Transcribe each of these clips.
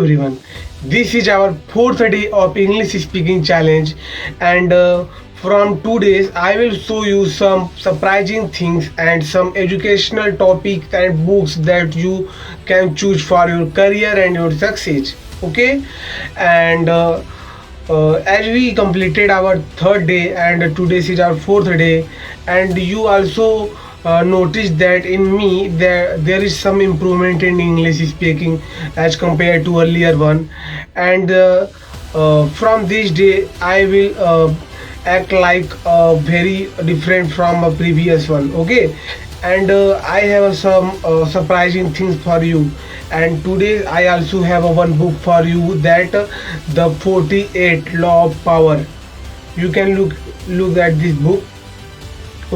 everyone. This is our fourth day of English speaking challenge, and from 2 days I will show you some surprising things and some educational topics and books that you can choose for your career and your success. Okay, and as we completed our third day and today is our fourth day, and you also noticed that in me there is some improvement in English speaking as compared to earlier one, and from this day I will act like very different from a previous one. Okay, and I have some surprising things for you, and today I also have a one book for you that the 48 law of power. You can look at this book.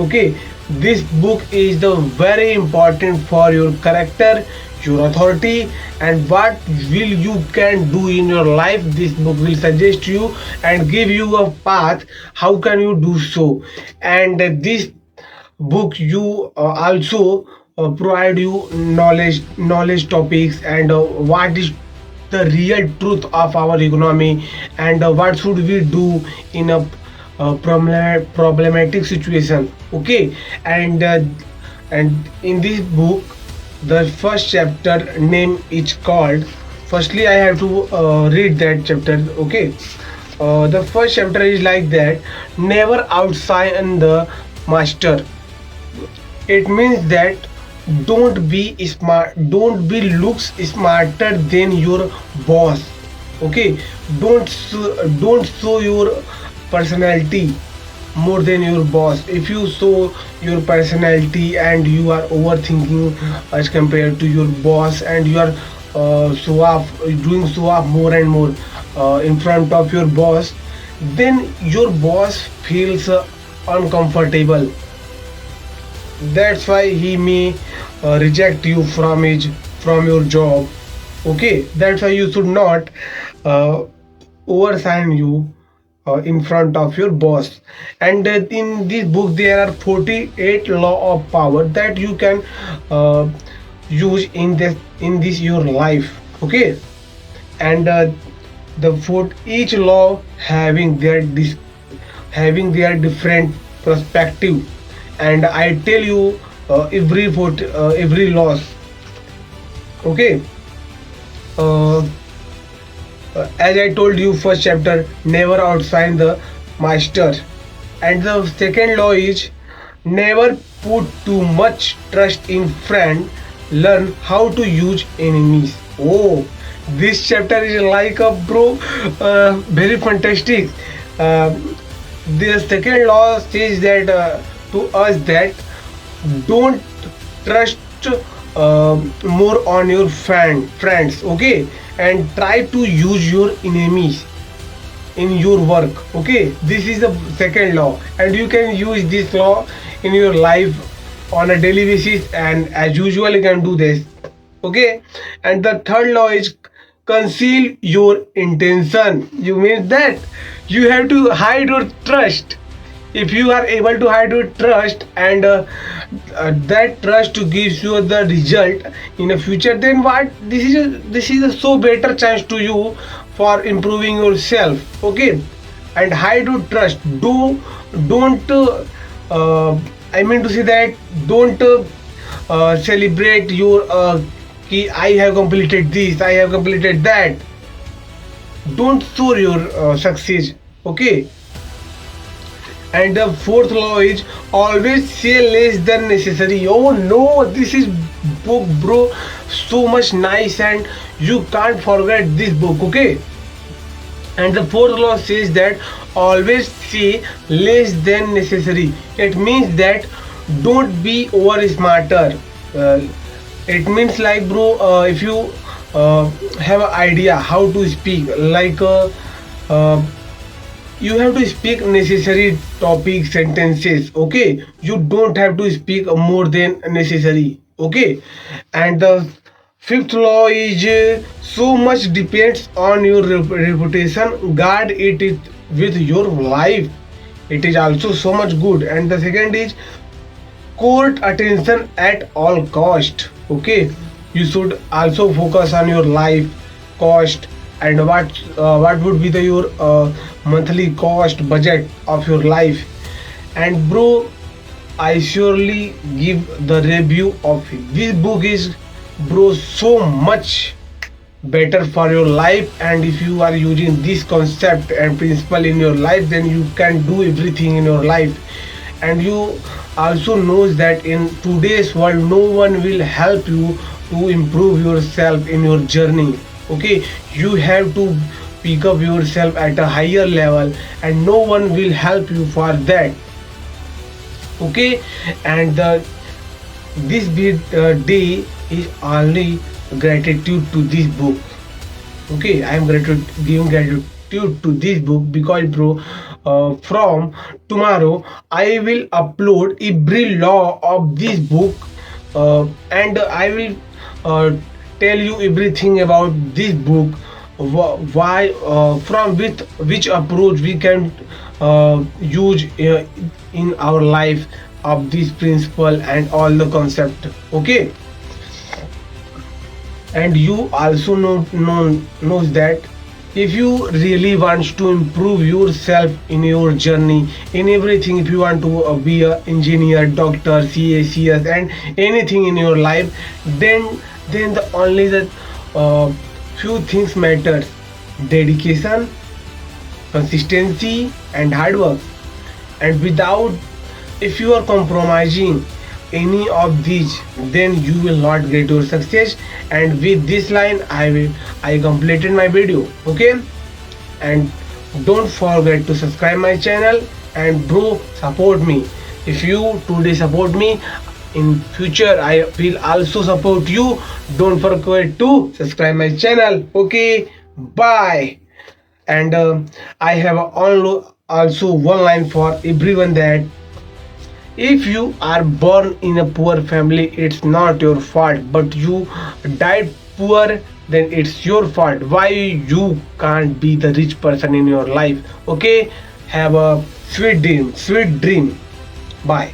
Okay, this book is the very important for your character, your authority, and what will you can do in your life. This book will suggest you and give you a path how can you do so. And this book you also provide you knowledge topics, and what is the real truth of our economy, and what should we do in a problematic situation. Okay, and in this book the first chapter name is called, firstly I have to read that chapter. Okay, the first chapter is like that: never outshine the master. It means that don't be looks smarter than your boss. Okay, don't show your personality more than your boss. If you show your personality and you are overthinking as compared to your boss, and you are show off doing show off more and more in front of your boss, then your boss feels uncomfortable. That's why he may reject you from your job. Okay, that's why you should not uh, oversign you in front of your boss. And in this book there are 48 law of power that you can uh, use in this your life. Okay, and the for each law having their different perspective, and I tell you every laws. Okay, uh, as I told you, first chapter never outshine the master, and the second law is never put too much trust in friend. Learn how to use enemies. Oh, this chapter is like a bro, very fantastic. Uh, the second law says that to us that don't trust more on your friends. Okay, and try to use your enemies in your work. Okay, this is the second law, and you can use this law in your life on a daily basis, and as usual you can do this. Okay, and the third law is conceal your intention. You mean that you have to hide your trust. If you are able to hide your trust, and that trust to gives you the result in the future, then what, this is a so better chance to you for improving yourself. Okay, and hide your trust. Don't I mean to say that don't celebrate your ki I have completed this, I have completed that. Don't show your success. Okay, and the fourth law is always say less than necessary. Oh no, this is book, bro, so much nice, and you can't forget this book. Okay, and the fourth law says that always say less than necessary. It means that don't be over smarter. uh, it means like, bro, if you have an idea how to speak, like uh, you have to speak necessary topic sentences. Okay, you don't have to speak more than necessary. Okay, and the fifth law is so much depends on your reputation, guard it with your life. It is also so much good. And the second is court attention at all cost. Okay, you should also focus on your life, cost, and what would be the your monthly cost budget of your life. And bro, I surely give the review of it. This book is, bro, so much better for your life, and if you are using this concept and principle in your life, then you can do everything in your life. And you also knows that in today's world no one will help you to improve yourself in your journey. Okay, you have to pick up yourself at a higher level, and no one will help you for that. Okay, and day is only gratitude to this book. Okay, I am giving gratitude to this book because, bro, from tomorrow I will upload every law of this book, and I will tell you everything about this book, why, from with which approach we can use in our life of this principle and all the concept. Okay, and you also knows that if you really want to improve yourself in your journey in everything, if you want to be a engineer, doctor, CACS, and anything in your life, then the only the few things matters: dedication, consistency, and hard work. And without, if you are compromising any of these, then you will not get your success. And with this line I completed my video. Okay, and don't forget to subscribe my channel, and bro, support me. If you today support me, in future I will also support you. Don't forget to subscribe my channel. Okay, bye. And I have also one line for everyone, that if you are born in a poor family, it's not your fault, but you died poor, then it's your fault. Why you can't be the rich person in your life? Okay, have a sweet dream, sweet dream. Bye.